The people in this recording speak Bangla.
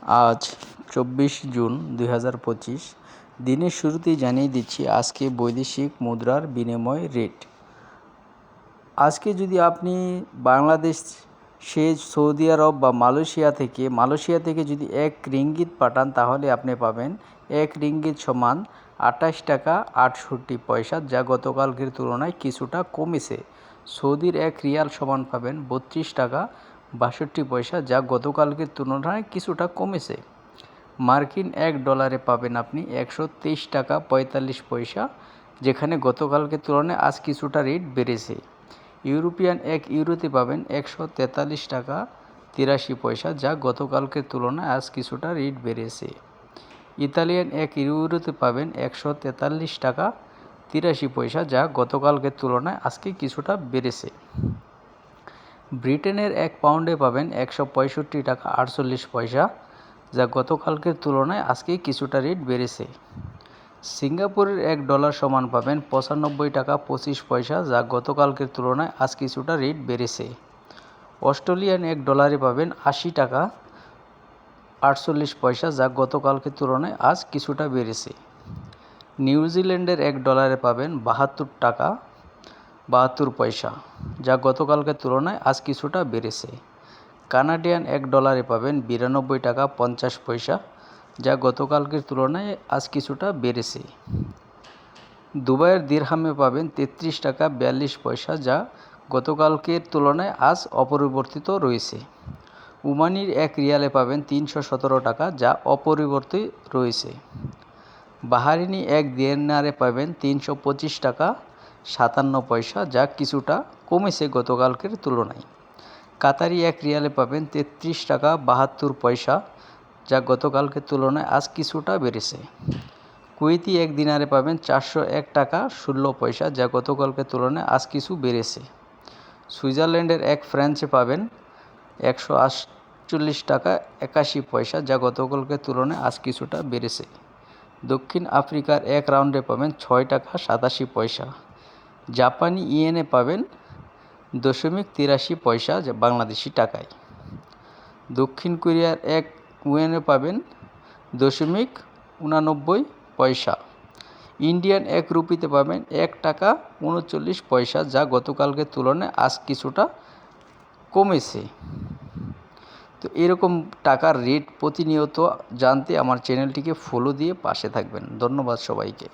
আজ 24 জুন 2025। দিনের শুরুতেই জানিয়ে দিচ্ছি আজকে বৈদেশিক মুদ্রার বিনিময় রেট। আজকে যদি আপনি বাংলাদেশ সৌদি আরব বা মালয়েশিয়া থেকে যদি 1 রিঙ্গিত পাঠান, তাহলে আপনি পাবেন 1 রিঙ্গিত সমান 28 টাকা 68 পয়সা, যা গতকালকের তুলনায় কিছুটা কমেছে। সৌদির 1 রিয়াল সমান পাবেন 32 টাকা 62 পয়সা, যা গতকালকের তুলনায় কিছুটা কমেছে। মার্কিন $1 পাবেন আপনি 123 টাকা 45 পয়সা, যেখানে গতকালকের তুলনায় আজ কিছুটা রেট বেড়েছে। ইউরোপিয়ান 1 ইউরোতে পাবেন 143 টাকা 83 পয়সা, যা গতকালকের তুলনায় আজ কিছুটা রেট বেড়েছে। ইতালিয়ান 1 ইউরোতে পাবেন 143 টাকা 83 পয়সা, যা গতকালকের তুলনায় আজকে কিছুটা বেড়েছে। ব্রিটেনের 1 পাউন্ডে পাবেন 165 টাকা 48 পয়সা, যা গতকালকের তুলনায় আজকে কিছুটা রেট বেড়েছে। সিঙ্গাপুরের $1 সমান পাবেন 95 টাকা 25 পয়সা, যা গতকালকের তুলনায় আজ কিছুটা রেট বেড়েছে। অস্ট্রেলিয়ান $1 পাবেন 80 টাকা 48 পয়সা, যা গতকালকের তুলনায় আজ কিছুটা বেড়েছে। নিউজিল্যান্ডের $1 পাবেন 72 টাকা 72 পয়সা, যা গতকালকের তুলনায় আজ কিছুটা বেড়েছে। কানাডিয়ান $1 পাবেন 92 টাকা 50 পয়সা, যা গতকালকের তুলনায় আজ কিছুটা বেড়েছে। দুবাইয়ের দিরহামে পাবেন 33 টাকা 42 পয়সা, যা গতকালকের তুলনায় আজ অপরিবর্তিত রয়েছে। ওমানির 1 রিয়ালে পাবেন 317 টাকা, যা অপরিবর্তিত রয়েছে। বাহারিনি 1 দিনারে পাবেন 325 টাকা 57 পয়সা, যা কিছুটা কমেছে গতকালকের তুলনায়। কাতারি 1 রিয়ালে পাবেন 33 টাকা 72 পয়সা, যা গতকালকের তুলনায় আজ কিছুটা বেড়েছে। কুয়েতি 1 দিনারে পাবেন 401 টাকা 16 পয়সা, যা গতকালকের তুলনায় আজ কিছু বেড়েছে। সুইজারল্যান্ডের 1 ফ্রাঞ্চে পাবেন 148 টাকা 81 পয়সা, যা গতকালকের তুলনায় আজ কিছুটা বেড়েছে। দক্ষিণ আফ্রিকার 1 রাউন্ডে পাবেন 6 টাকা 87 পয়সা। জাপানি ইয়েনে পাবেন 0.83 পয়সা বাংলাদেশি টাকায়। দক্ষিণ কোরিয়ার 1 ওয়েনে পাবেন 0.89 পয়সা। ইন্ডিয়ান 1 রুপিতে পাবেন 1 টাকা 39 পয়সা, যা গতকালকের তুলনায় আজ কিছুটা কমেছে। তো এরকম টাকার রেট প্রতিনিয়ত জানতে আমার চ্যানেলটিকে ফলো দিয়ে পাশে থাকবেন। ধন্যবাদ সবাইকে।